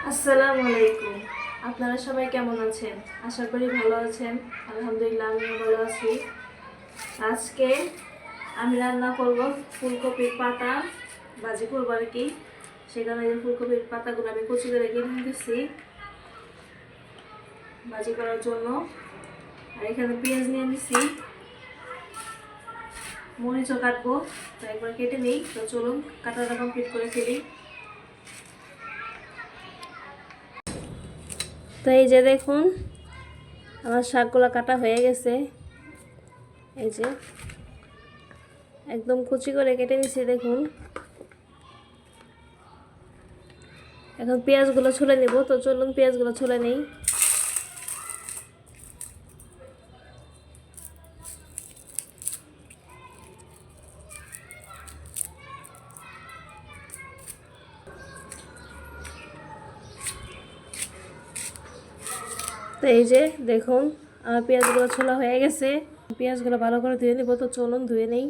আসসালামু আলাইকুম। আপনারা সবাই কেমন আছেন? আশা করি ভালো আছেন। আলহামদুলিল্লাহ আমিও ভালো আছি। আজকে আমি রান্না করব ফুলকপির পাতা ভাজি করবো আর কি। সেখানে যে ফুলকপির পাতাগুলো আমি কুচি করে কেটে নিতেছি ভাজি করার জন্য। আর এখানে পেঁয়াজ নিয়ে নিছি, মরিচও কাটবো, তো একবার কেটে নিই। তো চলুন কাটাটা কমপ্লিট করে ফেলি। তো এই যে দেখুন আমার শাকগুলো কাটা হয়ে গেছে। এই যে একদম কুচি করে কেটে নিছি দেখুন। এখন পেঁয়াজগুলো ছুলে নেব, তো চলুন পেঁয়াজগুলো ছুলে নেই। তো এই যে দেখুন আমার পেঁয়াজগুলো ছোলা হয়ে গেছে। পেঁয়াজগুলো ভালো করে ধুয়ে নেব, তো চলুন ধুয়ে নেই।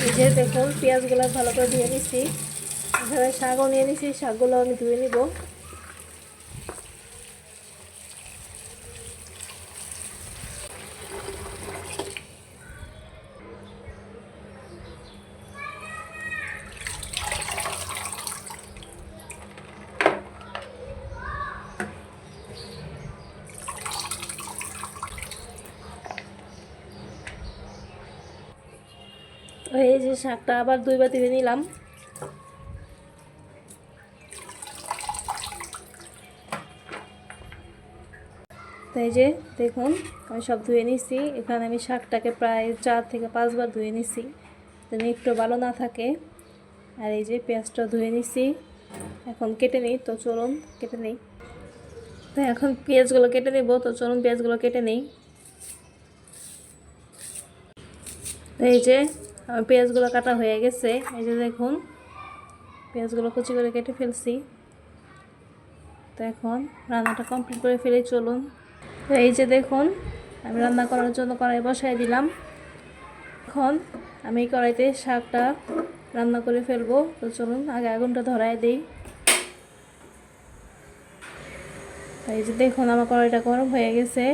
এই যে দেখুন পেঁয়াজগুলো ভালো করে ধুয়ে নিচ্ছি। এখানে শাকও নিয়ে নিচ্ছি, শাকগুলো আমি ধুয়ে নিব। তো এই যে শাকটা আবার দুইবার ধুয়ে নিলাম। তো এই যে দেখুন আমি সব ধুয়ে নিছি। এখানে আমি শাকটাকে প্রায় 4 থেকে 5 বার ধুয়ে নিছি যেন একটু ভালো না থাকে। আর এই যে পেঁয়াজটা ধুয়ে নিছি, এখন কেটে নিই। তো চলুন কেটে নিই। তো এখন পেঁয়াজগুলো কেটে নেব, তো চলুন পেঁয়াজগুলো কেটে নিই। তো এই যে আমার পেঁয়াজগুলো কাটা হয়ে গেছে। এই যে দেখুন পেঁয়াজগুলো কুচি করে কেটে ফেলছি। তো এখন রান্নাটা কমপ্লিট করে ফেলে চলুন। তো এই যে দেখুন আমি রান্না করার জন্য কড়াই বসাই দিলাম। এখন আমি এই কড়াইতে শাকটা রান্না করে ফেলবো। তো চলুন আগে আগুনটা ধরায় দিই। এই যে দেখুন আমার কড়াইটা গরম হয়ে গেছে।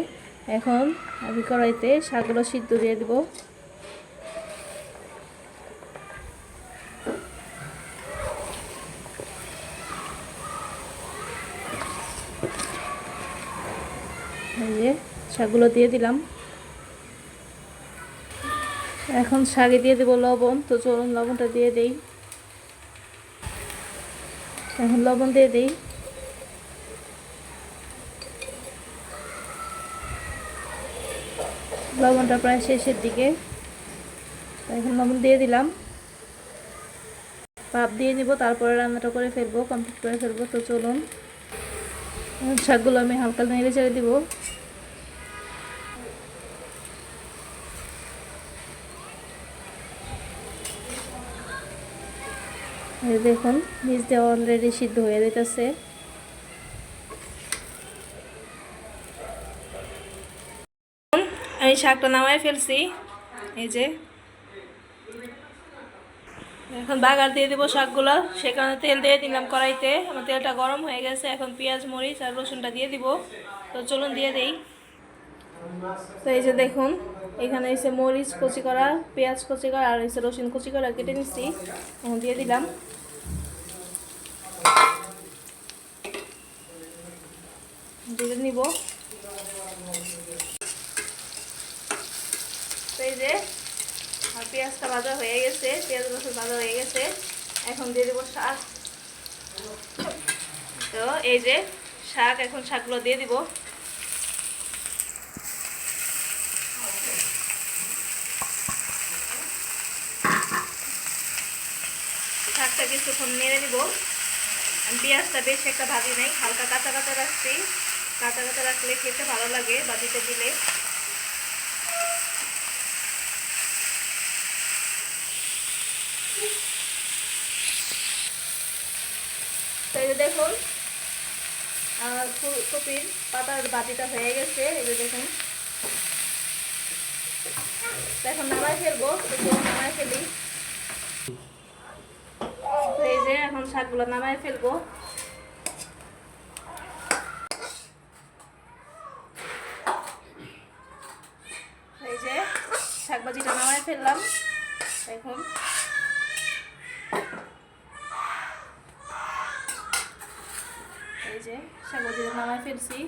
এখন আমি কড়াইতে শাকগুলো সিদ্ধ দিয়ে দিব। এই যে শাকগুলো দিয়ে দিলাম। এখন শাকে দিয়ে দেবো লবণ। তো চলুন লবণটা দিয়ে দেই। এখন লবণ দিয়ে দিই। লবণটা প্রায় শেষের দিকে, এখন লবণ দিয়ে দিলাম। ভাপ দিয়ে নিব, তারপরে রান্নাটা করে ফেলবো, কমপ্লিট করে ফেলবো। তো চলুন শাকগুলো আমি হালকা নেড়ে চেড়ে দিব। এই দেখুন নিচ দিয়ে অলরেডি সিদ্ধ হয়ে যেতেছে। আমি শাকটা নামাই ফেলছি। এই যে এখন বাগার দিয়ে দেবো শাকগুলো। সেখানে তেল দিয়ে দিলাম কড়াইতে। আমার তেলটা গরম হয়ে গেছে। এখন পেঁয়াজ মরিচ আর রসুনটা দিয়ে দিব। তো চলুন দিয়ে দেই। তো এই যে দেখুন এখানে এসে মরিচ কুচি করা, পেঁয়াজ কুচি করা আর এসে রসুন কুচি করা কেটে নিচ্ছি। এখন দিয়ে দিলাম। দিয়ে নিব। তো এই যে আর পেঁয়াজটা ভাজা হয়ে গেছে, পেঁয়াজ রসুন ভাজা হয়ে গেছে। এখন দিয়ে দেবো শাক। তো এই যে শাক, এখন শাকগুলো দিয়ে দিব। শাকটা কিছুক্ষণ নেড়ে নিব। আমি পেঁয়াজটা বেশি একটা ভাজি নাই, হালকা কাঁচা কাঁচা রাখছি। কাঁচা কাঁচা রাখলে খেতে ভালো লাগে ভাজিতে দিলে। তো এই যে দেখুন ফুলকপির পাতার ভাজিটা হয়ে গেছে। এই যে দেখুন তো এখন নামাই ফেলবো, তো চলুন নামাই ফেলি। তো এই যে এখন শাকগুলো নামাই ফেলবো। এই যে শাকভাজিটা নামাই ফেললাম। এখন এই যে শাকভাজিটা নামাই ফেলছি।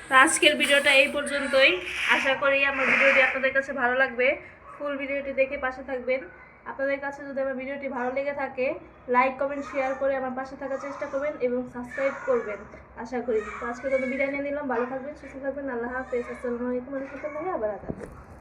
তো আজকের ভিডিওটা এই পর্যন্তই। আশা করি আমার ভিডিওটি আপনাদের কাছে ভালো লাগবে। ফুল ভিডিওটি দেখে পাশে থাকবেন। আপনাদের কাছে যদি আমার ভিডিওটি ভালো লেগে থাকে, লাইক কমেন্ট শেয়ার করে আমার পাশে থাকার চেষ্টা করবেন এবং সাবস্ক্রাইব করবেন আশা করি। তো আজকে তো বিদায় নিয়ে নিলাম। ভালো থাকবেন, সুস্থ থাকবেন। আল্লাহ হাফেজ। আসসালামু আলাইকুম ওয়া রাহমাতুল্লাহি ওয়া বারাকাতুহু।